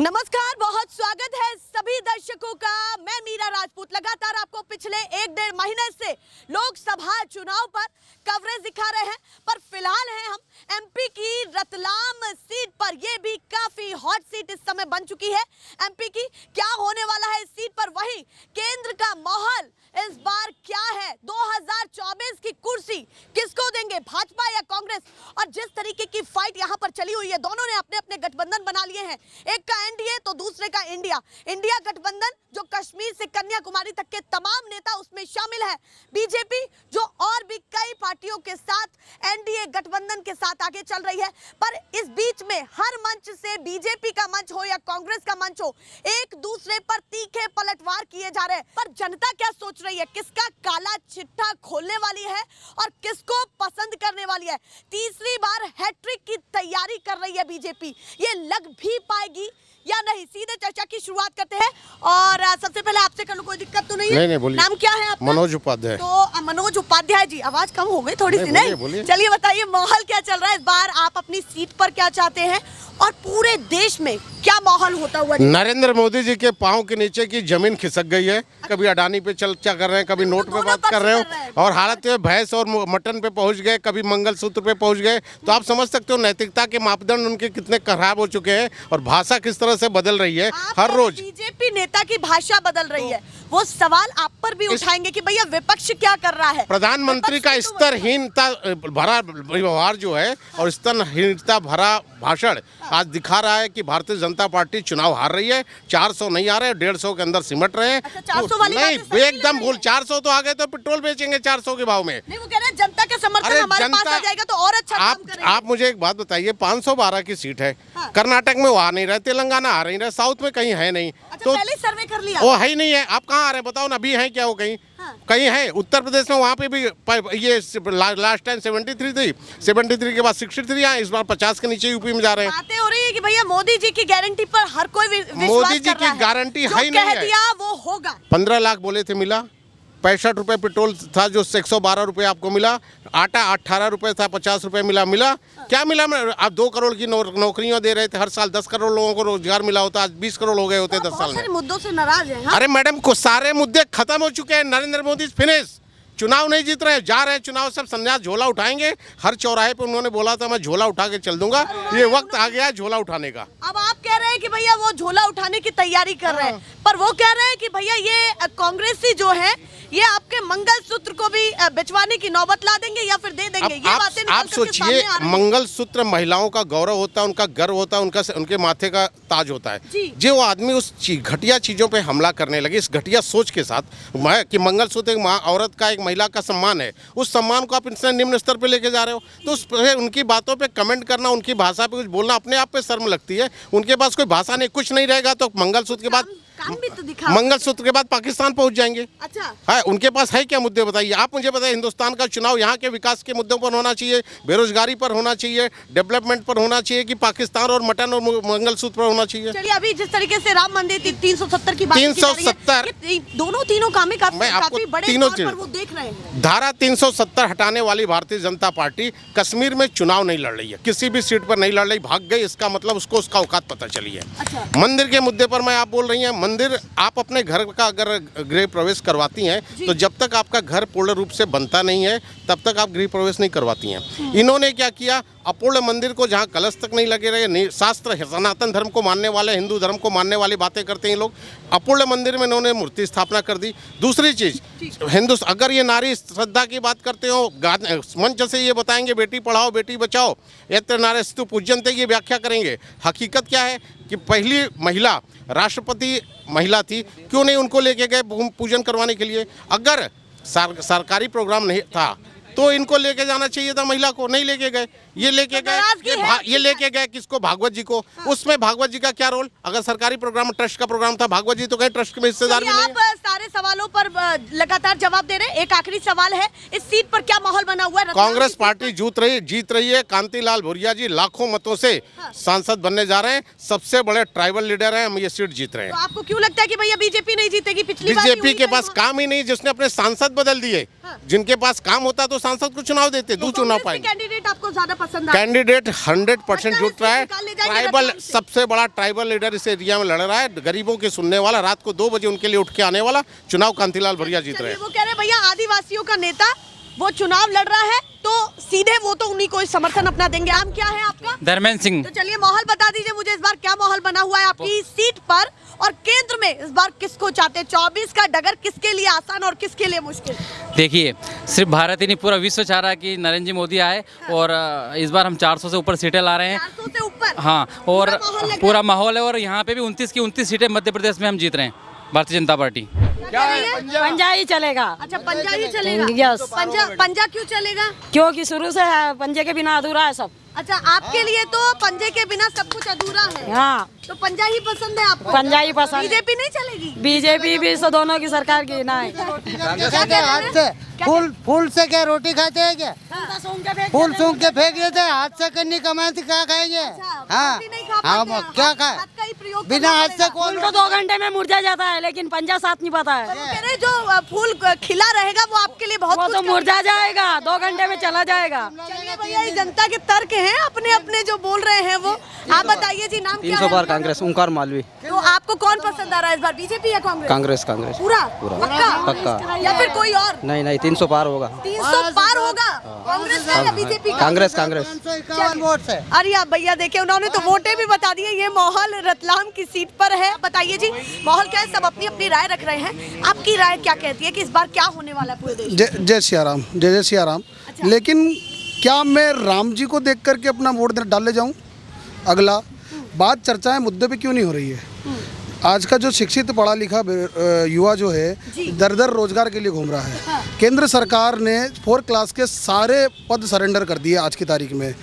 नमस्कार, बहुत स्वागत है सभी दर्शकों का। मैं मीरा राजपूत लगातार आपको पिछले 1-1.5 महीने से लोकसभा चुनाव पर कवरेज दिखा रहे हैं, पर फिलहाल हैं हम एमपी की रतलाम सीट पर। ये भी काफी हॉट सीट इस समय बन चुकी है एमपी की। क्या होने वाला है इस सीट पर, वही केंद्र का माहौल इस बार क्या है, 2024 की कुर्सी किसको देंगे, भाजपा या कांग्रेस। और जिस तरीके की फाइट यहाँ पर चली हुई है, दोनों ने अपने अपने गठबंधन बना लिए हैं, एक का एनडीए तो दूसरे का इंडिया गठबंधन, जो कश्मीर से कन्याकुमारी तक के तमाम नेता उसमें शामिल है। बीजेपी जो और भी कई पार्टियों के साथ एनडीए गठबंधन के साथ आगे चल रही है। पर इस बीच में हर मंच से, बीजेपी का मंच हो या कांग्रेस का मंच हो, एक दूसरे पर तीखे पलटवार किए जा रहे हैं। पर जनता क्या सोच रही है, किसका काला चिट्ठा खोलने वाली है और किसको पसंद करने वाली है। तीसरी बार हैट्रिक की तैयारी कर रही है बीजेपी, ये लग भी पाएगी या नहीं। सीधे चर्चा की शुरुआत करते हैं और सबसे पहले आपसे कर लूं, कोई दिक्कत तो नहीं है? नहीं, बोलिए। नाम क्या है आपका? मनोज उपाध्याय। तो मनोज उपाध्याय जी, आवाज कम हो गई थोड़ी सी, नहीं? चलिए बताइए, माहौल क्या चल रहा है इस बार, आप अपनी सीट पर क्या चाहते हैं और पूरे देश में क्या माहौल होता हुआ? नरेंद्र मोदी जी के पांव के नीचे की जमीन खिसक गई है। कभी अडानी पे चर्चा कर रहे हैं, कभी नोट पे बात कर रहे हो, और हालत में भैंस और मटन पे पहुंच गए, कभी मंगलसूत्र पे पहुंच गए। तो आप समझ सकते हो नैतिकता के मापदंड उनके कितने खराब हो चुके हैं और भाषा किस तरह से बदल रही है हर रोज। बीजेपी नेता की भाषा बदल रही है, वो सवाल आप पर भी उठाएंगे कि भैया विपक्ष क्या कर रहा है। प्रधानमंत्री का स्तरहीनता भरा व्यवहार जो है और स्तरहीनता भरा भाषण आज दिखा रहा है कि भारतीय जनता पार्टी चुनाव हार रही है। 400 नहीं आ रहे, 150 के अंदर सिमट रहे हैं। 400 वाली नहीं, एकदम भूल। 400 तो आ गए तो पेट्रोल बेचेंगे 400 के भाव में। नहीं, वो कह रहे हैं जनता का समर्थन हमारे पास आ जाएगा तो और अच्छा काम करेंगे। आप मुझे एक बात बताइए, 512 की सीट है। हाँ। कर्नाटक में वो आ नहीं रहे, तेलंगाना आ नहीं रहे, साउथ में कहीं है नहीं। अच्छा, तो पहले सर्वे कर लिया, वो है ही नहीं है। आप कहाँ आ रहे हैं बताओ ना, अभी है क्या वो कहीं? हाँ। कहीं है उत्तर प्रदेश में, वहाँ पे भी ये लास्ट टाइम 73 थी, 73 के बाद 63 आए, इस बार 50 के नीचे यूपी में जा रहे हैं। बातें हो रही है कि भैया मोदी जी की गारंटी पर हर कोई विश्वास मोदी जी की गारंटी है ही नहीं है। दिया वो होगा। 15 लाख बोले थे, मिला 65 रुपए पेट्रोल था जो 112 रुपए आपको मिला। आटा 18 रुपए था, 50 रुपए मिला। क्या मिला? आप 2 करोड़ की नौकरियां दे रहे थे हर साल, 10 करोड़ लोगों को रोजगार मिला होता, आज 20 करोड़ हो गए होते 10 साल में। मुद्दों से नाराज है। अरे मैडम, को सारे मुद्दे खत्म हो चुके हैं। नरेंद्र मोदी फिनिश, चुनाव नहीं जीत रहे, जा रहे हैं चुनाव, सब संन्यास, झोला उठाएंगे। हर चौराहे पे उन्होंने बोला था मैं झोला उठा के चल दूंगा, ये वक्त आ गया है झोला उठाने का। अब आप कह रहे हैं कि भैया वो झोला उठाने की तैयारी कर रहे हैं, पर वो कह रहे हैं कि भैया ये कांग्रेसी जो है ये आपके मंगलसूत्र को भी बिचवाने की नौबत ला देंगे या फिर दे देंगे। ये बातें आप सोचिए, मंगलसूत्र महिलाओं का गौरव होता है, उनका गर्व होता है, उनके माथे का ताज होता है। जो वो आदमी उस घटिया चीजों पे हमला करने लगे, इस घटिया सोच के साथ कि मंगलसूत्र एक औरत का, एक महिला का सम्मान है, उस सम्मान को आप इतने निम्न स्तर पे लेके जा रहे हो, तो उस उनकी बातों पे कमेंट करना, उनकी भाषा पे कुछ बोलना अपने आप पे शर्म लगती है। उनके पास कोई भाषा नहीं, कुछ नहीं रहेगा तो मंगलसूत्र के बाद मंगलसूत्र के बाद पाकिस्तान पहुंच जाएंगे। अच्छा है, उनके पास है क्या मुद्दे बताइए आप मुझे बताइए। हिंदुस्तान का चुनाव यहाँ के विकास के मुद्दों पर होना चाहिए, बेरोजगारी पर होना चाहिए, डेवलपमेंट पर होना चाहिए, कि पाकिस्तान और मटन और मंगलसूत्र पर होना चाहिए? चलिए, अभी जिस तरीके से राम मंदिर 370 की बात, 370 तीनों काम काफी बड़े तौर पर वो देख रहे हैं। धारा 370 हटाने वाली भारतीय जनता पार्टी कश्मीर में चुनाव नहीं लड़ रही है, किसी भी सीट पर नहीं लड़ रही, भाग गई। इसका मतलब उसको उसका औकात पता चली है। अच्छा। मंदिर के मुद्दे पर मैं आप बोल रही हैं, मंदिर आप अपने घर का अगर गृह प्रवेश करवाती हैं तो जब तक आपका घर पूर्ण रूप से बनता नहीं है तब तक आप गृह प्रवेश नहीं करवाती हैं। इन्होंने क्या किया, अपूर्ण मंदिर को जहाँ कलश तक नहीं लगे रहे, शास्त्र सनातन धर्म को मानने वाले, हिंदू धर्म को मानने वाली बातें करते हैं लोग, अपूर्ण मंदिर में इन्होंने मूर्ति स्थापना कर दी। दूसरी चीज, अगर ये नारी श्रद्धा की बात करते हो, मंच से ये बताएंगे बेटी पढ़ाओ बेटी बचाओ, यत्र नारीस्तु पूज्यन्ते, ये व्याख्या करेंगे। हकीकत क्या है कि पहली महिला राष्ट्रपति महिला थी, क्यों नहीं उनको लेके गए पूजन करवाने के लिए? अगर सरकारी प्रोग्राम नहीं था तो इनको लेके जाना चाहिए था, महिला को नहीं लेके गए। ये लेके गए किसको? भागवत जी को। हाँ। उसमें भागवत जी का क्या रोल? अगर सरकारी प्रोग्राम, ट्रस्ट का प्रोग्राम था, भागवत जी तो कहीं ट्रस्ट में हिस्सेदार भी नहीं है। आप सारे सवालों पर लगातार जवाब दे रहे हैं, एक आखिरी सवाल है, इस सीट पर क्या माहौल बना हुआ है? कांग्रेस पार्टी जीत रही है। कांतिलाल भूरिया जी लाखों मतों से सांसद बनने जा रहे हैं, सबसे बड़े ट्राइबल लीडर हैं, हम ये सीट जीत रहे हैं। तो आपको क्यों लगता है कि भैया बीजेपी नहीं जीतेगी? पिछली बार बीजेपी के पास काम ही नहीं, जिसने अपने सांसद बदल दिए। जिनके पास काम होता तो सांसद को चुनाव देते, दो चुनाव पाएंगे। कैंडिडेट आपको ज्यादा पसंद आया? कैंडिडेट 100% जुट रहा है। निकाल ले जाएंगे ट्राइबल रतलाम से। सबसे बड़ा ट्राइबल लीडर इस एरिया में लड़ रहा है, गरीबों की सुनने वाला, रात को 2 बजे उनके लिए उठ के आने वाला। चुनाव कांतिलाल भूरिया जीत रहे हैं। वो कह रहे हैं भैया आदिवासियों का नेता वो चुनाव लड़ रहा है तो सीधे वो तो उन्हीं को समर्थन अपना देंगे। नाम क्या है आपका? धर्मेंद्र सिंह। तो चलिए माहौल बता दीजिए मुझे, इस बार क्या माहौल बना हुआ है आपकी सीट पर, और केंद्र में इस बार किसको चाहते हैं? 24 का डगर किसके लिए आसान और किसके लिए मुश्किल? देखिए, सिर्फ भारत ही नहीं, पूरा विश्व चाह रहा है कि नरेंद्र जी मोदी आए, और इस बार हम 400 से ऊपर सीटें ला रहे हैं। 400 से ऊपर? हाँ, और पूरा माहौल लग पूरा माहौल है, और यहाँ पे भी 29 की 29 सीटें मध्य प्रदेश में हम जीत रहे हैं, भारतीय जनता पार्टी। पंजा ही चलेगा। अच्छा, पंजा ही चलेगा? यस। पंजा क्यों चलेगा? क्योंकि शुरू से है, पंजे के बिना अधूरा है सब। अच्छा, आपके लिए तो पंजे के बिना सब कुछ अधूरा है। हाँ, तो पंजा ही पसंद है आपको? पंजा ही पसंद। बीजेपी नहीं चलेगी? बीजेपी भी तो दोनों की सरकार की ना है। हाथ से फूल से क्या रोटी खाते हैं क्या? फूल सूंघ के फेंक देते हैं, हाथ से करनी कमाई से क्या खाएंगे? हाँ, हम क्या खाए? बिना हाथ से फूल तो 2 घंटे में मुरझा जाता है, लेकिन पंजा साथ नहीं पाता है। कह रहे जो फूल खिला रहेगा वो आपके लिए बहुत वो कुछ तो मुरझा जाएगा, 2 घंटे में चला जाएगा। चलिए भैया, ये जनता के तर्क हैं, अपने अपने जो बोल रहे हैं वो। आप बताइए जी, नाम क्या 300 बार है? कांग्रेस। ओंकार मालवी। तो आपको कौन पसंद आ रहा है इस बार, बीजेपी या कांग्रेस? कांग्रेस। कांग्रेस पूरा पक्का? पक्का। या फिर कोई और? नहीं 300 पार होगा। 300 पार होगा? कांग्रेस का या बीजेपी का? कांग्रेस। कांग्रेस। 551 वोट से। अरे आप भैया देखिए, उन्होंने तो वोटें भी बता दी है। ये माहौल रतलाम की सीट पर है। बताइए जी, माहौल क्या है? सब अपनी अपनी राय रख रहे हैं। आपकी राय क्या कहती है कि इस बार क्या होने वाला है पूरे देश में? जय सिया राम, जय सिया राम। लेकिन क्या मैं राम जी को देख करके अपना वोट डालने जाऊं? अगला बात चर्चाएं मुद्दे पे क्यों नहीं हो रही है? आज का जो शिक्षित पढ़ा लिखा युवा जो है दर दर रोजगार के लिए घूम रहा है। केंद्र सरकार ने 4 क्लास के सारे पद सरेंडर कर दिए आज की तारीख में।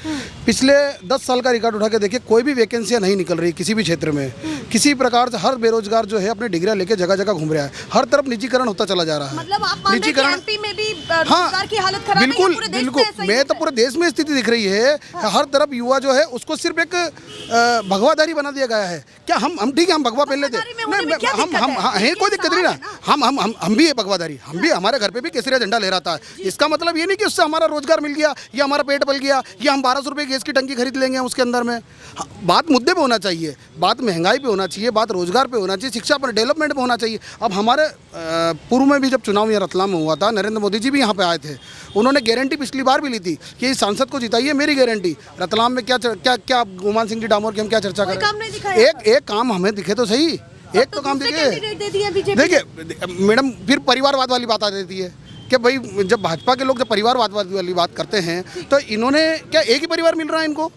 पिछले 10 साल का रिकॉर्ड उठा के देखिए, कोई भी वैकेंसियां नहीं निकल रही किसी भी क्षेत्र में। किसी प्रकार से हर बेरोजगार जो है अपनी डिग्रियां लेके जगह जगह घूम रहा है। हर तरफ निजीकरण होता चला जा रहा है। मतलब आप मानते हैं कि एमपी में भी रोजगार की हालत खराब है? बिल्कुल पूरे देश में बिल्कुल। ऐसा ही मैं है? तो पूरे देश में स्थिति दिख रही है। हर तरफ युवा जो है उसको सिर्फ एक भगवाधारी बना दिया गया है। क्या हम ठीक है, हम भगवा पहन लेते भगवाधारी में क्या दिक्कत हम है? है, कोई दिक्कत नहीं ना। हम भी है भगवाधारी, हम भी हमारे घर पे भी केसरिया झंडा ले रहा था। इसका मतलब ये नहीं कि उससे हमारा रोजगार मिल गया या हमारा पेट पल गया या हम 1200 रुपये गैस की टंकी खरीद लेंगे उसके अंदर में। बात मुद्दे पे होना चाहिए, बात महंगाई पे होना चाहिए, बात रोजगार पे होना चाहिए, शिक्षा पर, डेवलपमेंट पे होना चाहिए। अब हमारे पूर्व में भी जब चुनाव यहाँ रतलाम में हुआ था, नरेंद्र मोदी जी भी यहाँ पे आए थे। उन्होंने गारंटी पिछली बार भी ली थी कि इस सांसद को जिताइए, मेरी गारंटी। रतलाम में क्या गुमान सिंह जी डामोर की हम क्या चर्चा कोई करें? काम नहीं दिखाया? एक काम हमें दिखे तो सही, एक तो काम दूसरे देखिए। कैंडिडेट दे दिए बीजेपी। देखिए मैडम, फिर परिवारवाद वाली बात आ जाती है कि भाई जब भाजपा के लोग जब परिवारवाद वाली बात करते हैं तो इन्होंने क्या एक ही परिवार मिल रहा है इनको?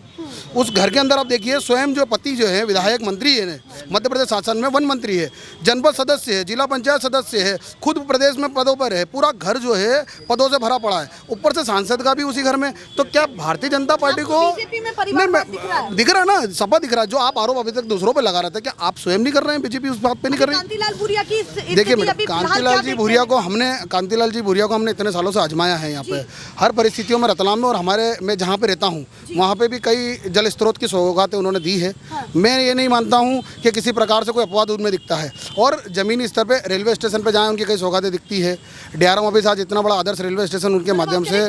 उस घर के अंदर आप देखिए, स्वयं जो पति जो है विधायक मंत्री है, मध्य प्रदेश शासन में वन मंत्री है, जनपद सदस्य है, जिला पंचायत सदस्य है, खुद प्रदेश में पदों पर है, पूरा घर जो है पदों से भरा पड़ा है, ऊपर से सांसद का भी उसी घर में। तो क्या भारतीय जनता पार्टी को बीजेपी में परिवारवाद दिख रहा है? दिख रहा है ना, सपा दिख रहा है। जो आप आरोप अभी तक दूसरों पे लगा रहे थे, क्या आप स्वयं नहीं कर रहे हैं? बीजेपी उस बात पे नहीं कर रही। कांतिलाल भूरिया की देखिए मैडम, कांतिलाल जी भूरिया को हमने इतने सालों से आजमाया है यहाँ पे हर परिस्थितियों में, रतलाम में और हमारे मैं जहाँ पे रहता हूँ वहाँ पे भी कई जल स्रोत की सौगातें उन्होंने दी है। मैं ये नहीं मानता हूँ कि किसी प्रकार से कोई अपवाद उनमें दिखता है। और ज़मीनी स्तर पे रेलवे स्टेशन पे जाएं, उनकी कई सौगातें दिखती है। DRM ऑफिस आज इतना बड़ा आदर्श रेलवे स्टेशन उनके माध्यम से।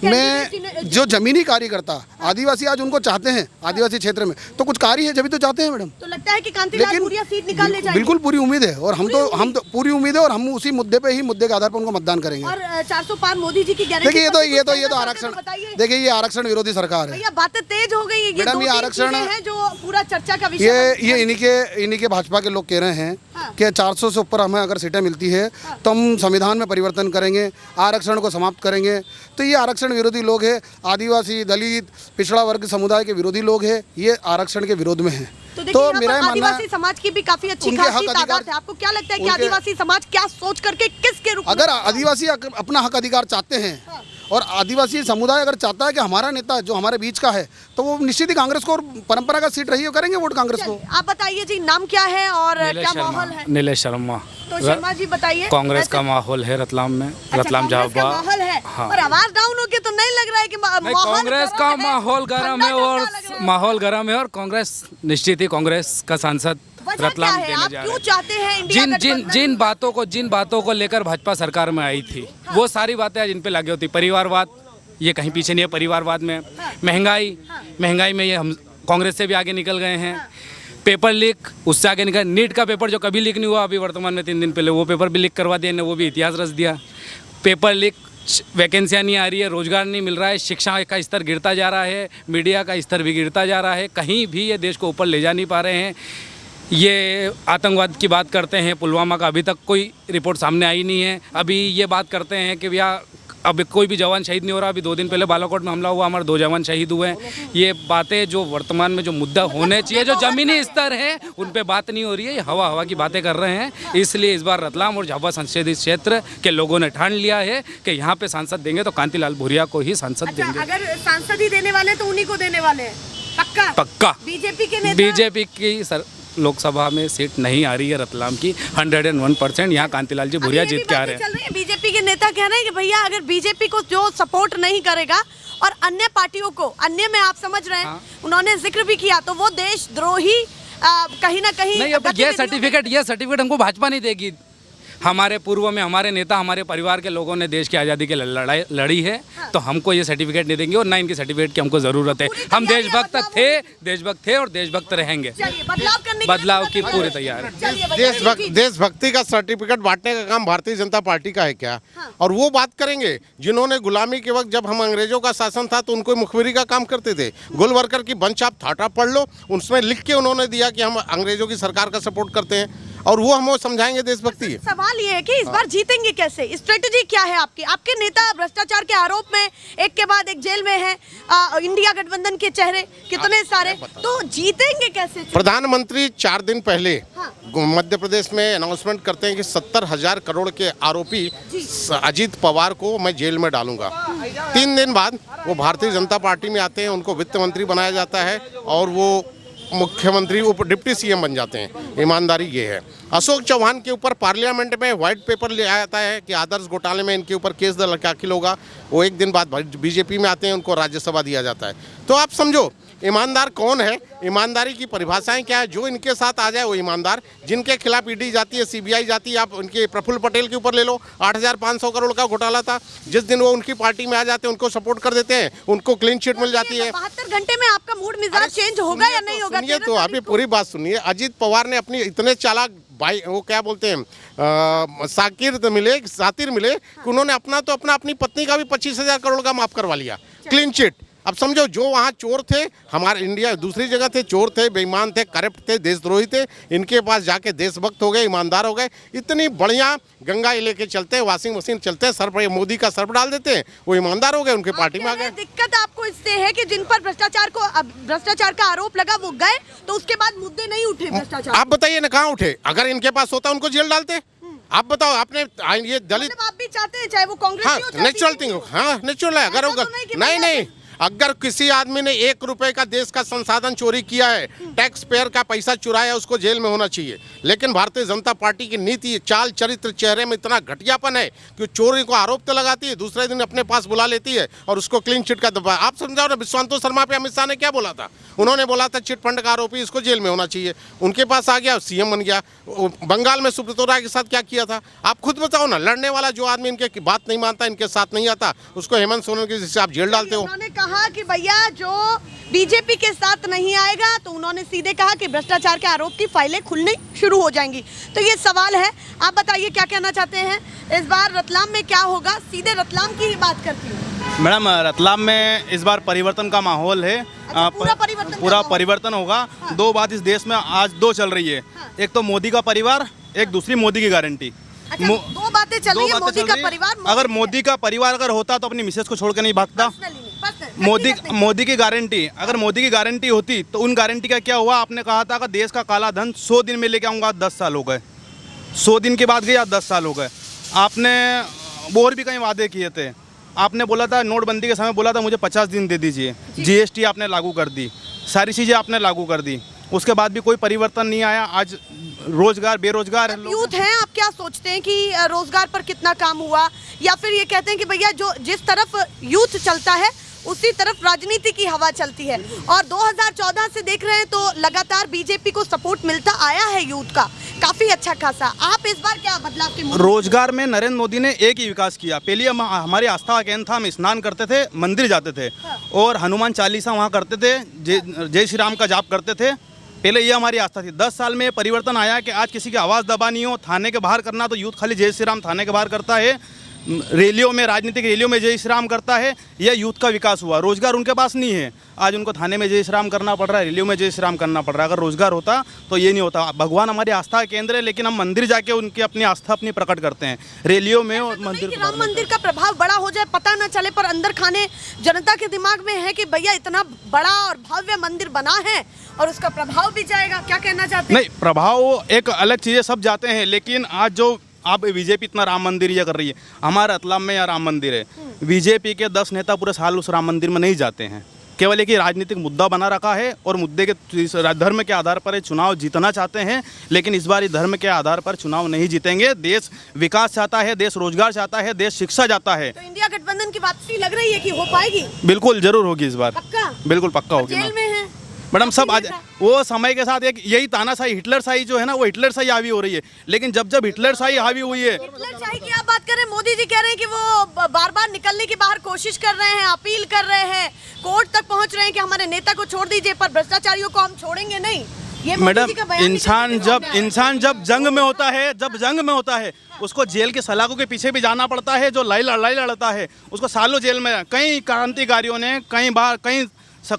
मैं जो ज़मीनी कार्यकर्ता आदिवासी आज उनको चाहते हैं आदिवासी क्षेत्र में, तो कुछ कार्य है जब तो चाहते हैं मैडम। तो लगता है कि कांतिलाल भूरिया सीट निकाल ले जाएंगे? बिल्कुल पूरी उम्मीद है, और हम तो पूरी उम्मीद है, और हम उसी मुद्दे के आधार पर उनको मतदान करेंगे। और 400 पार मोदी जी की गारंटी। देखिए ये तो आरक्षण, देखिए ये आरक्षण विरोधी सरकार है। भैया बातें तेज हो गई। ये मैडम, ये आरक्षण है जो पूरा चर्चा का विषय ये इन्हीं के भाजपा के लोग कह रहे हैं कि 400 से ऊपर हमें अगर सीटें मिलती है तो हम संविधान में परिवर्तन करेंगे, आरक्षण को समाप्त करेंगे। तो ये आरक्षण विरोधी लोग हैं, आदिवासी, दलित, पिछड़ा वर्ग समुदाय के विरोधी लोग हैं, ये आरक्षण के विरोध में हैं। तो मेरा आदिवासी समाज की भी काफी अच्छी खासी तादाद है। आपको क्या लगता है कि आदिवासी समाज क्या सोच करके किसके रूप में? अगर आदिवासी अपना हक अधिकार चाहते हैं और आदिवासी समुदाय अगर चाहता है कि हमारा नेता जो हमारे बीच का है, तो वो निश्चित ही कांग्रेस को, और परंपरागत सीट रही है, करेंगे वोट कांग्रेस को। आप बताइए जी, नाम क्या है और क्या माहौल है? नीलेश शर्मा। तो शर्मा जी बताइए। कांग्रेस का माहौल है रतलाम में। रतलाम का माहौल है। हाँ। और आवाज डाउन हो के तो नहीं लग रहा है कि कांग्रेस का माहौल गर्म है, और माहौल गर्म है, और कांग्रेस निश्चित ही कांग्रेस का सांसद वजह क्या रतलाम है? देने आप जा क्यों रहे हैं। चाहते हैं इंडिया गठबंधन? जिन बातों को लेकर भाजपा सरकार में आई थी, वो सारी बातें आज इन पे लागू होती। परिवारवाद, ये कहीं पीछे नहीं है। परिवारवाद में महंगाई में ये हम कांग्रेस से भी आगे निकल गए हैं। पेपर लीक, उससे आगे निकल। नीट का पेपर जो कभी लीक नहीं हुआ, अभी वर्तमान में 3 दिन पहले वो पेपर भी लीक करवा दिया, वो भी इतिहास रच दिया। पेपर लीक, वैकेंसियाँ नहीं आ रही है, रोजगार नहीं मिल रहा है, शिक्षा का स्तर गिरता जा रहा है, मीडिया का स्तर भी गिरता जा रहा है। कहीं भी ये देश को ऊपर ले जा नहीं पा रहे हैं। ये आतंकवाद की बात करते हैं, पुलवामा का अभी तक कोई रिपोर्ट सामने आई नहीं है। अभी ये बात करते हैं कि भैया अब कोई भी जवान शहीद नहीं हो रहा। अभी 2 दिन पहले बालाकोट में हमला हुआ, हमारे 2 जवान शहीद हुए हैं। ये बातें जो वर्तमान में जो मुद्दा होने चाहिए, जो ज़मीनी स्तर है, उन पे बात नहीं हो रही है। ये हवा की बातें कर रहे हैं। इसलिए इस बार रतलाम और झाबुआ संसदीय क्षेत्र के लोगों ने ठान लिया है कि यहाँ पे सांसद देंगे तो कांतिलाल भूरिया को ही सांसद देंगे। अगर सांसद ही देने वाले तो उन्हीं को देने वाले हैं, पक्का। बीजेपी के नेता? बीजेपी की लोकसभा में सीट नहीं आ रही है रतलाम की। 101% यहाँ कांतिलाल जी भूरिया जीत के आ रहे हैं। बीजेपी के नेता कह रहे हैं कि भैया अगर बीजेपी को जो सपोर्ट नहीं करेगा और अन्य पार्टियों को, अन्य में आप समझ रहे हैं, उन्होंने जिक्र भी किया, तो वो देशद्रोही कहीं ना कहीं नहीं। अब ये सर्टिफिकेट हमको भाजपा नहीं देगी। हमारे पूर्व में हमारे नेता, हमारे परिवार के लोगों ने देश की आज़ादी के लड़ाई लड़ी है, तो हमको ये सर्टिफिकेट नहीं देंगे और ना इनकी सर्टिफिकेट की हमको ज़रूरत है। हम देशभक्त थे और देशभक्त रहेंगे। बदलाव की पूरी तैयार है। देशभक्ति का सर्टिफिकेट बांटने का काम भारतीय जनता पार्टी का है क्या? और वो बात करेंगे जिन्होंने गुलामी के वक्त, जब हम अंग्रेजों का शासन था, तो उनको मुखबिरी का काम करते थे। गुलवर्कर की बंच आप थाटा पढ़ लो, उसमें लिख के उन्होंने दिया कि हम अंग्रेजों की सरकार का सपोर्ट करते हैं, और वो हमें समझाएंगे देशभक्ति है। सवाल ये है कि इस बार जीतेंगे कैसे? स्ट्रेटजी क्या है आपकी? आपके नेता भ्रष्टाचार के आरोप में एक के बाद एक जेल में हैं। इंडिया गठबंधन के चेहरे कितने सारे, तो जीतेंगे कैसे? प्रधानमंत्री 4 दिन पहले मध्य प्रदेश में अनाउंसमेंट करते हैं कि 70,000 करोड़ के आरोपी अजीत पवार को मैं जेल में डालूंगा। 3 दिन बाद वो भारतीय जनता पार्टी में आते हैं, उनको वित्त मंत्री बनाया जाता है और वो मुख्यमंत्री डिप्टी सीएम बन जाते हैं। ईमानदारी ये है। अशोक चौहान के ऊपर पार्लियामेंट में व्हाइट पेपर ले आता है कि आदर्श घोटाले में इनके ऊपर केस दाखिल होगा। वो 1 दिन बाद बीजेपी में आते हैं, उनको राज्यसभा दिया जाता है। तो आप समझो ईमानदार कौन है, ईमानदारी की परिभाषाएं क्या है। जो इनके साथ आ जाए वो ईमानदार, जिनके खिलाफ ईडी जाती है, सीबीआई जाती है। आप उनके प्रफुल्ल पटेल के ऊपर ले लो, 8,500 करोड़ का घोटाला था। जिस दिन वो उनकी पार्टी में आ जाते हैं, उनको सपोर्ट कर देते हैं, उनको क्लीन चिट मिल जाती है। 72 घंटे में आपका मूड मिजाज चेंज होगा या नहीं होगा? सुनिए तो अभी पूरी बात सुनिए। अजीत पवार ने अपनी इतने चालाक भाई, वो क्या बोलते हैं, सातिर मिले कि उन्होंने अपनी पत्नी का भी 25,000 करोड़ का माफ करवा लिया, क्लीन चिट। अब समझो, जो वहाँ चोर थे, हमारे इंडिया दूसरी जगह थे, चोर थे, बेईमान थे, करप्ट थे, देशद्रोही थे, इनके पास जाके देशभक्त हो गए, ईमानदार हो गए। इतनी बढ़िया गंगा लेके चलते हैं, वॉशिंग मशीन चलते हैं, सर पर मोदी का सर्फ डाल देते हैं, वो ईमानदार हो गए, उनके पार्टी में आ गए। दिक्कत आपको इससे है कि जिन पर भ्रष्टाचार का आरोप लगा वो गए, तो उसके बाद मुद्दे नहीं उठे भ्रष्टाचार। आप बताइए ना, कहाँ उठे? अगर इनके पास होता उनको जेल डालते। आप बताओ, आपने ये दलित, आप भी चाहते हैं चाहे वो कांग्रेस, नेचुरल थिंग, हाँ नेचुरल है। अगर नहीं, अगर किसी आदमी ने 1 रुपए का देश का संसाधन चोरी किया है, टैक्स पेयर का पैसा चुराया, उसको जेल में होना चाहिए। लेकिन भारतीय जनता पार्टी की नीति, चाल चरित्र, चेहरे में इतना घटियापन है कि चोरी को आरोप तो लगाती है, दूसरे दिन अपने पास बुला लेती है और उसको क्लीन चिट का दबा। आप समझाओ ना, विश्वांतो शर्मा पे अमित शाह ने क्या बोला था? उन्होंने बोला था चिट फंड का आरोपी, इसको जेल में होना चाहिए। उनके पास आ गया, सीएम बन गया। बंगाल में सुब्रतो राय के साथ क्या किया था? आप खुद बताओ ना। लड़ने वाला जो आदमी इनके बात नहीं मानता, इनके साथ नहीं आता, उसको हेमंत सोरेन के जिससे आप जेल डालते हो। उन्होंने कहा कि भैया जो बीजेपी के साथ नहीं आएगा, तो उन्होंने सीधे कहा कि भ्रष्टाचार के आरोप की फाइलें खुलनी शुरू हो जाएंगी। तो ये सवाल है, आप बताइए क्या कहना चाहते हैं? इस बार रतलाम में क्या होगा? सीधे रतलाम की ही बात करती हूँ। मैडम, रतलाम में इस बार परिवर्तन का माहौल है। अच्छा, पूरा परिवर्तन होगा। हाँ। 2 बात इस देश में आज 2 चल रही है। हाँ। एक तो मोदी का परिवार, एक दूसरी मोदी की गारंटी। अच्छा, 2 बातें चल रही है। मोदी का परिवार, अगर मोदी का परिवार अगर होता तो अपनी मिसेज को छोड़ के नहीं भागता। मोदी की गारंटी, अगर मोदी की गारंटी होती तो उन गारंटी का क्या हुआ? आपने कहा था कि देश का काला धन 100 दिन में लेके आऊँगा, 10 साल हो गए। 100 दिन के बाद गया, 10 साल हो गए। आपने और भी कई वादे किए थे। आपने बोला था, नोटबंदी के समय बोला था मुझे 50 दिन दे दीजिए। जीएसटी आपने लागू कर दी, सारी चीज़ें आपने लागू कर दी, उसके बाद भी कोई परिवर्तन नहीं आया। आज रोजगार, बेरोजगार है, यूथ हैं। आप क्या सोचते हैं कि रोजगार पर कितना काम हुआ, या फिर ये कहते हैं कि भैया जो जिस तरफ यूथ चलता है उसी तरफ राजनीति की हवा चलती है। और 2014 से देख रहे हैं तो लगातार बीजेपी को सपोर्ट मिलता आया है यूथ का, काफी अच्छा खासा। आप इस बार क्या बदलाव के रोजगार में नरेंद्र मोदी ने एक ही विकास किया। पहले हमारी आस्था का केंद्र था, हम स्नान करते थे, मंदिर जाते थे और हनुमान चालीसा वहाँ करते थे, जय श्री राम का जाप करते थे। पहले ये हमारी आस्था थी। 10 साल में परिवर्तन आया कि आज किसी की आवाज़ दबानी हो, थाने के बाहर करना तो यूथ खाली जय श्री राम थाने के बाहर करता है, रैलियों में, राजनीतिक रैलियों में जय श्री राम करता है। यह यूथ का विकास हुआ। रोजगार उनके पास नहीं है, आज उनको थाने में जय श्री राम करना पड़ रहा है, रैलियों में जय श्री राम करना पड़ रहा है। अगर रोजगार होता तो ये नहीं होता। भगवान हमारी आस्था का केंद्र है, लेकिन हम मंदिर जाके उनकी अपनी आस्था अपनी प्रकट करते हैं, रैलियों में और मंदिर। राम मंदिर का प्रभाव बड़ा हो जाए, पता न चले, पर अंदर खाने जनता के दिमाग में है कि भैया इतना बड़ा और भव्य मंदिर बना है और उसका प्रभाव भी जाएगा। क्या कहना चाहते हैं? नहीं, प्रभाव एक अलग चीज़ है, सब जाते हैं, लेकिन आज जो आप बीजेपी इतना राम मंदिर ये कर रही है, हमारे रतलाम में यहाँ राम मंदिर है, बीजेपी के 10 नेता पूरे साल उस राम मंदिर में नहीं जाते हैं। केवल एक ही राजनीतिक मुद्दा बना रखा है और मुद्दे के धर्म के आधार पर चुनाव जीतना चाहते हैं, लेकिन इस बार धर्म के आधार पर चुनाव नहीं जीतेंगे। देश विकास चाहता है, देश रोजगार चाहता है, देश शिक्षा चाहता है। तो इंडिया गठबंधन की वापसी लग रही है कि हो पाएगी? बिल्कुल जरूर होगी इस बार, पक्का? बिल्कुल पक्का होगी। जेल में है मैडम सब आज वो समय के साथ एक यही तानाशाही, हिटलरशाही जो है ना, वो हिटलरशाही हावी हो रही है। लेकिन जब हिटलरशाही हावी हुई है, हिटलरशाही की आप बात करें, मोदी जी कह रहे हैं कि वो बार बार निकलने की बाहर कोशिश कर रहे हैं, अपील कर रहे हैं, कोर्ट तक पहुंच रहे हैं कि हमारे नेता को छोड़ दीजिए, पर भ्रष्टाचारियों को हम छोड़ेंगे नहीं। ये मैडम इंसान जब जंग में होता है उसको जेल के सलाखों के पीछे भी जाना पड़ता है। जो लड़ाई लड़ता है उसको सालों जेल में, कई क्रांतिकारियों ने कई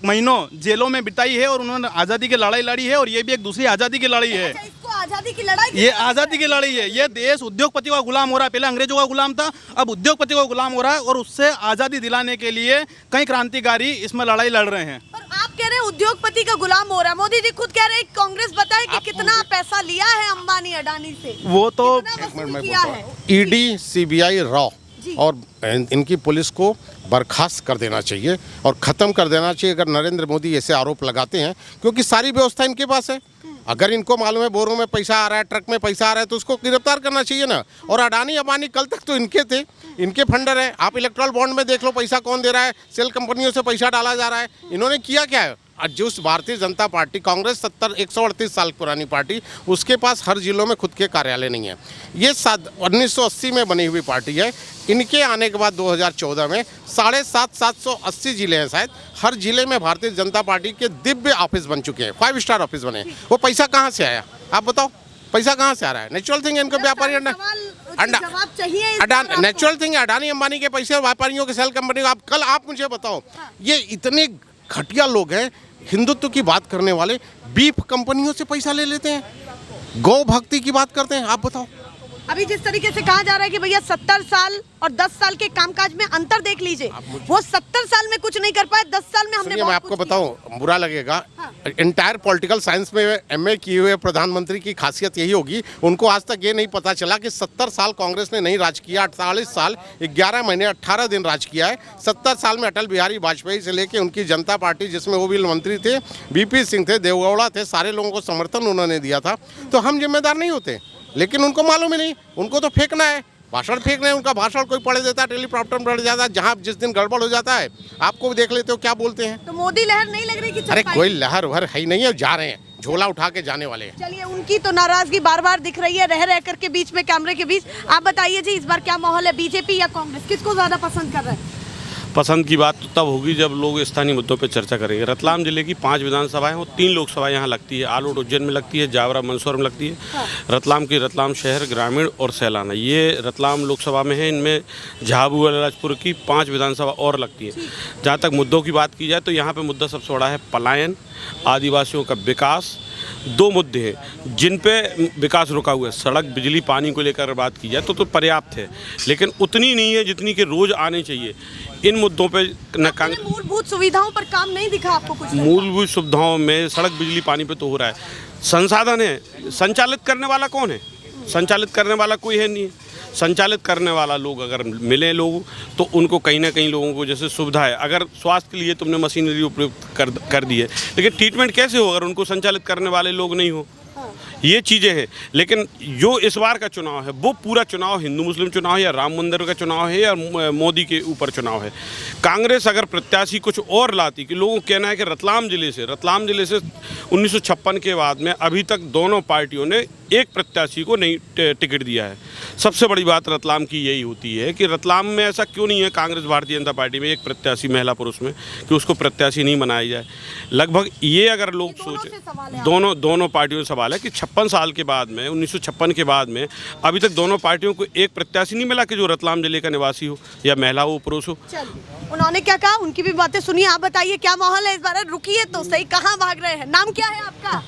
महीनों जेलों में बिताई है और उन्होंने आज़ादी की लड़ाई लड़ी है, और ये भी एक दूसरी आज़ादी की लड़ाई है। इसको आज़ादी की लड़ाई, ये आज़ादी की लड़ाई है। ये देश उद्योगपतियों का गुलाम हो रहा है, पहले अंग्रेजों का गुलाम था, अब उद्योगपतियों का गुलाम हो रहा है, और उससे आज़ादी दिलाने के लिए कई क्रांतिकारी इसमें लड़ाई लड़ रहे हैं। पर आप कह रहे हैं उद्योगपति का गुलाम हो रहा है, मोदी जी खुद कह रहे हैं कांग्रेस बताए कि कितना पैसा लिया है अंबानी अडानी से, वो तो किया है। ईडी, सीबीआई, रॉ और इनकी पुलिस को बर्खास्त कर देना चाहिए और ख़त्म कर देना चाहिए अगर नरेंद्र मोदी ऐसे आरोप लगाते हैं, क्योंकि सारी व्यवस्था इनके पास है। अगर इनको मालूम है बोरों में पैसा आ रहा है, ट्रक में पैसा आ रहा है, तो उसको गिरफ्तार करना चाहिए ना। और अडानी अंबानी कल तक तो इनके थे, इनके फंडर है। आप इलेक्ट्रल बॉन्ड में देख लो पैसा कौन दे रहा है, सेल कंपनियों से पैसा डाला जा रहा है। इन्होंने किया क्या है? जो भारतीय जनता पार्टी, कांग्रेस 138 साल पुरानी पार्टी, उसके पास हर जिलों में खुद के कार्यालय नहीं है। ये 1980 में बनी हुई पार्टी है। इनके आने के बाद 2014 में 780 जिले हैं शायद, हर जिले में भारतीय जनता पार्टी के दिव्य ऑफिस बन चुके हैं, 5 स्टार ऑफिस बने। वो पैसा कहाँ से आया, आप बताओ? पैसा कहाँ से आ रहा है? नेचुरल थिंग है इनको, व्यापारी नेचुरल थिंग है, अडानी अंबानी के पैसे व्यापारियों के, सेल कंपनी। आप मुझे बताओ, ये इतने घटिया लोग हैं, हिंदुत्व की बात करने वाले, बीफ कंपनियों से पैसा ले लेते हैं, गौ भक्ति की बात करते हैं। आप बताओ, अभी जिस तरीके से कहा जा रहा है कि भैया 70 साल और 10 साल के कामकाज में अंतर देख लीजिए, वो 70 साल में कुछ नहीं कर पाए, 10 साल में हमने। मैं आपको बताऊं, बुरा लगेगा, इंटायर पॉलिटिकल साइंस में एमए किए हुए प्रधानमंत्री की खासियत यही होगी, उनको आज तक ये नहीं पता चला कि 70 साल कांग्रेस ने नहीं राज किया, 48 साल 11 महीने 18 दिन राज किया है। 70 साल में अटल बिहारी वाजपेयी से लेके उनकी जनता पार्टी, जिसमें वो भी मंत्री थे, बीपी सिंह थे, देवगौड़ा थे, सारे लोगों को समर्थन उन्होंने दिया था। तो हम जिम्मेदार नहीं होते, लेकिन उनको मालूम ही नहीं, उनको तो फेंकना है, भाषण फेंकना है। उनका भाषण कोई पढ़ देता है, टेलीप्रॉम्प्टर पढ़ जाता है, जहाँ जिस दिन गड़बड़ हो जाता है आपको भी देख लेते हो क्या बोलते हैं। तो मोदी लहर नहीं लग रही कि अरे कोई लहर वहर है ही नहीं है, जा रहे हैं, झोला उठा के जाने वाले हैं। चलिए, उनकी तो नाराजगी बार बार दिख रही है, रह कर के बीच में, कैमरे के बीच। आप बताइए जी, इस बार क्या माहौल है, बीजेपी या कांग्रेस, किसको ज्यादा पसंद कर रहे हैं? पसंद की बात तो तब होगी जब लोग स्थानीय मुद्दों पर चर्चा करेंगे। रतलाम जिले की 5 विधानसभाएं और 3 लोकसभाएं यहाँ लगती है। आलोट उज्जैन में लगती है, जावरा मंदसौर में लगती है। रतलाम की रतलाम शहर, ग्रामीण और सैलाना, ये रतलाम लोकसभा में है। इनमें झाबुआ अलीराजपुर की 5 विधानसभा और लगती है। जहाँ तक मुद्दों की बात की जाए तो यहाँ पर मुद्दा सबसे बड़ा है पलायन, आदिवासियों का विकास। 2 मुद्दे हैं जिन पे विकास रुका हुआ है। सड़क, बिजली, पानी को लेकर बात की जाए तो पर्याप्त है, लेकिन उतनी नहीं है जितनी कि रोज़ आनी चाहिए। इन मुद्दों पे मूलभूत सुविधाओं पर काम नहीं दिखा आपको कुछ? मूलभूत सुविधाओं में सड़क, बिजली, पानी पे तो हो रहा है। संसाधन है, संचालित करने वाला कौन है? संचालित करने वाला कोई है नहीं। संचालित करने वाला लोग अगर मिले लोग तो उनको कहीं ना कहीं लोगों को जैसे सुविधा है। अगर स्वास्थ्य के लिए तुमने मशीनरी उपयोग कर दी है, लेकिन ट्रीटमेंट कैसे हो अगर उनको संचालित करने वाले लोग नहीं हो? ये चीज़ें हैं। लेकिन जो इस बार का चुनाव है वो पूरा चुनाव हिंदू मुस्लिम चुनाव है या राम मंदिर का चुनाव है या मोदी के ऊपर चुनाव है। कांग्रेस अगर प्रत्याशी कुछ और लाती, कि लोगों को कहना है कि रतलाम ज़िले से 1956 के बाद में अभी तक दोनों पार्टियों ने एक प्रत्याशी को नहीं टिकट दिया है। सबसे बड़ी बात रतलाम की यही होती है कि रतलाम में ऐसा क्यों नहीं है कांग्रेस भारतीय जनता पार्टी में एक प्रत्याशी महिला पुरुष में कि उसको प्रत्याशी नहीं बनाया जाए। लगभग ये अगर लोग सोचें, दोनों पार्टियों से सवाल है कि 56 साल के बाद में 1956 के बाद में अभी तक दोनों पार्टियों को एक प्रत्याशी नहीं मिला कि जो रतलाम जिले का निवासी हो या महिला हो पुरुष हो। उन्होंने क्या कहा, उनकी भी बातें सुनिए। आप बताइए क्या माहौल है इस बार? रुकिए तो सही, कहाँ भाग रहे हैं? नाम क्या है आपका?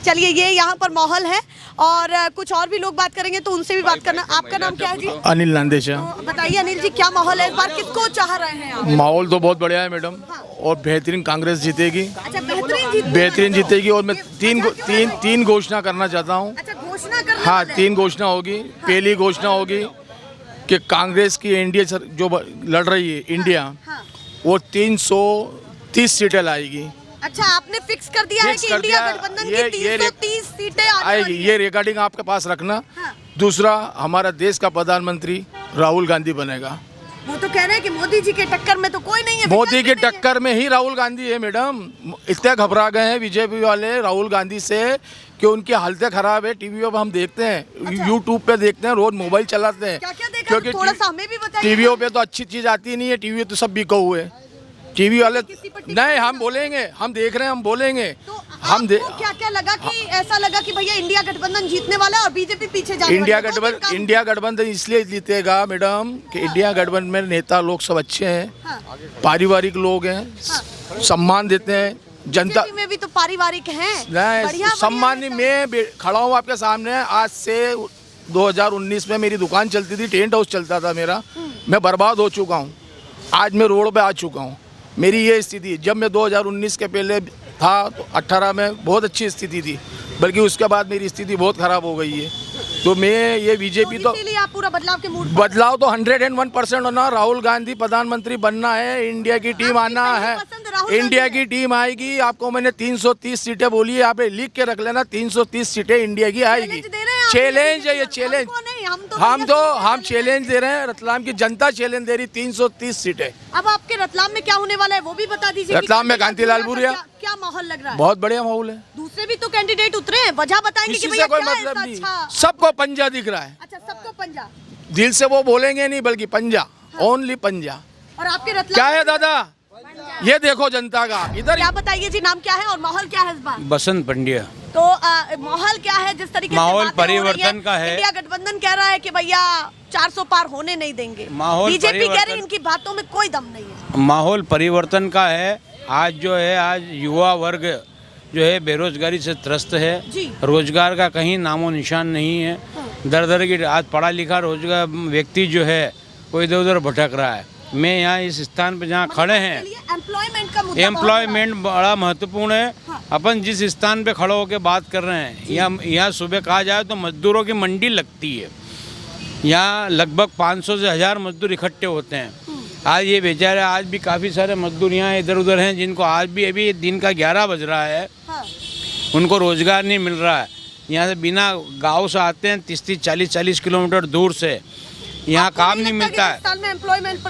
चलिए, ये यहाँ पर माहौल है और कुछ और भी लोग बात करेंगे तो उनसे भी बात करना। आपका नाम क्या है जी? अनिल नंदेशा। तो बताइए अनिल जी, क्या माहौल है इस बार? किसको चाह रहे हैं आप? माहौल तो बहुत बढ़िया है मैडम, और बेहतरीन कांग्रेस जीतेगी। अच्छा, बेहतरीन जीतेगी। और मैं तीन घोषणा करना चाहता हूँ। अच्छा, घोषणा करना? हाँ, 3 घोषणा होगी। पहली घोषणा होगी कि कांग्रेस की एनडीए जो लड़ रही है इंडिया, वो 330 सीटें लाएगी। अच्छा, आपने फिक्स कर दिया है कि इंडिया गठबंधन की 330 सीटें आएगी। ये रिकॉर्डिंग आपके पास रखना। दूसरा, हमारा देश का प्रधानमंत्री राहुल गांधी बनेगा। वो तो कह रहे हैं कि मोदी जी के टक्कर में तो कोई नहीं है। मोदी के टक्कर में ही राहुल गांधी है मैडम। इतने घबरा गए हैं बीजेपी वाले राहुल गांधी से कि उनकी हालतें खराब है। टीवी पे हम देखते हैं, यूट्यूब पे देखते हैं, रोज मोबाइल चलाते हैं। क्या-क्या देखा? क्योंकि थोड़ा सा हमें भी बताइए। टीवीओ पे तो अच्छी चीज आती नहीं है। टीवी तो सब बिका हुए है। टीवी वाले नहीं, हम बोलेंगे, हम देख रहे हैं, हम बोलेंगे। तो क्या क्या लगा कि ऐसा लगा कि भैया इंडिया गठबंधन जीतने वाला है और बीजेपी पीछे जाने वाली? इंडिया गठबंधन इसलिए जीतेगा मैडम कि इंडिया गठबंधन में नेता लोग सब अच्छे हैं, पारिवारिक लोग हैं, सम्मान देते हैं। जनता में भी तो पारिवारिक हैं। नहीं, सम्मान मैं खड़ा हूँ आपके सामने। आज से 2019 में मेरी दुकान चलती थी, टेंट हाउस चलता था मेरा। मैं बर्बाद हो चुका हूँ, आज मैं रोड पे आ चुका हूँ। मेरी ये स्थिति, जब मैं 2019 के पहले था तो 18 में बहुत अच्छी स्थिति थी, बल्कि उसके बाद मेरी स्थिति बहुत ख़राब हो गई है। तो मैं ये बीजेपी तो आप पूरा बदलाव तो 101% होना। राहुल गांधी प्रधानमंत्री बनना है, इंडिया की टीम आना है, इंडिया की टीम आएगी। आपको मैंने 330 सीटें बोली है, आप लिख के रख लेना। 330 सीटें इंडिया की आएगी। चैलेंज है ये, चैलेंज। हम चैलेंज दे रहे हैं, रतलाम की जनता चैलेंज दे रही। 330 सीटें। अब आपके रतलाम में क्या होने वाला है वो भी बता दीजिए। रतलाम में कांतिलाल भूरिया। क्या माहौल लग रहा है? बहुत बढ़िया माहौल है। दूसरे भी तो कैंडिडेट उतरे हैं, वजह बताएंगे कि भैया कोई क्या मतलब है? नहीं, अच्छा। सबको पंजा दिख रहा है। अच्छा, सबको पंजा। दिल से वो बोलेंगे नहीं, बल्कि पंजा, ओनली पंजा। और आपके रतलाम क्या है दादा? ये देखो जनता का इधर। क्या बताइए जी, नाम क्या है और माहौल क्या है इस बार? बसंत पंड्या। तो माहौल क्या है? जिस तरीके से माहौल बातें हो रही परिवर्तन का है। इंडिया गठबंधन कह रहा है कि भैया 400 पार होने नहीं देंगे। बीजेपी कह रही है इनकी बातों में कोई दम नहीं है। माहौल परिवर्तन का है। आज जो है, आज युवा वर्ग जो है बेरोजगारी से त्रस्त है। रोजगार का कहीं नामो निशान नहीं है। दर दर की आज पढ़ा लिखा रोजगार व्यक्ति जो है वो इधर उधर भटक रहा है। मैं यहाँ इस स्थान पे जहाँ खड़े हैं, एम्प्लॉयमेंट बड़ा महत्वपूर्ण है। अपन जिस स्थान पे खड़े होकर बात कर रहे हैं, यहाँ सुबह कहा जाए तो मजदूरों की मंडी लगती है। यहाँ लगभग 500 से 1000 मजदूर इकट्ठे होते हैं। आज ये बेचारे, आज भी काफ़ी सारे मजदूर यहाँ इधर उधर हैं जिनको आज भी अभी दिन का 11 बज रहा है, उनको रोज़गार नहीं मिल रहा है। यहाँ से बिना गांव से आते हैं 30-40 किलोमीटर दूर से, यहाँ काम नहीं मिलता है।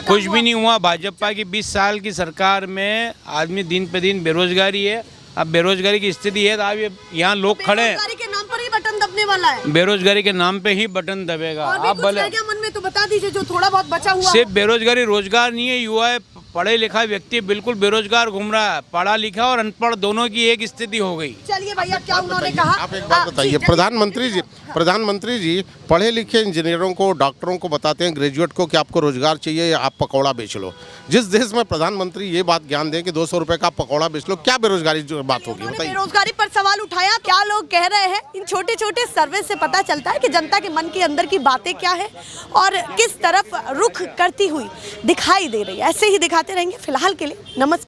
कुछ भी नहीं हुआ। भाजपा की 20 साल की सरकार में आदमी दिन पे दिन बेरोजगारी है। अब बेरोजगारी की स्थिति है तो अब यहाँ लोग खड़े हैं। बेरोजगारी के नाम पर ही बटन दबने वाला है। बेरोजगारी के नाम पे ही बटन दबेगा। आप बोले मन में तो बता दीजिए जो थोड़ा बहुत बचा हुआ। सिर्फ बेरोजगारी, रोजगार नहीं है। युवा पढ़े लिखा व्यक्ति बिल्कुल बेरोजगार घूम रहा है। पढ़ा लिखा और अनपढ़ दोनों की एक स्थिति हो गई। चलिए भैया, क्या उन्होंने कहा? आप एक बात बताइए। प्रधानमंत्री जी पढ़े लिखे इंजीनियरों को, डॉक्टरों को बताते हैं, ग्रेजुएट को, कि आपको रोजगार चाहिए या आप पकौड़ा बेच लो। जिस देश में प्रधानमंत्री ये बात ज्ञान दें कि 200 रुपए का पकौड़ा बेच लो, क्या बेरोजगारी जो बात होगी बताइए। बेरोजगारी पर सवाल उठाया, क्या लोग कह रहे हैं। इन छोटे छोटे सर्वे से पता चलता है कि जनता के मन के अंदर की बातें क्या है और किस तरफ रुख करती हुई दिखाई दे रही है। ऐसे ही दिखाते रहेंगे। फिलहाल के लिए नमस्कार।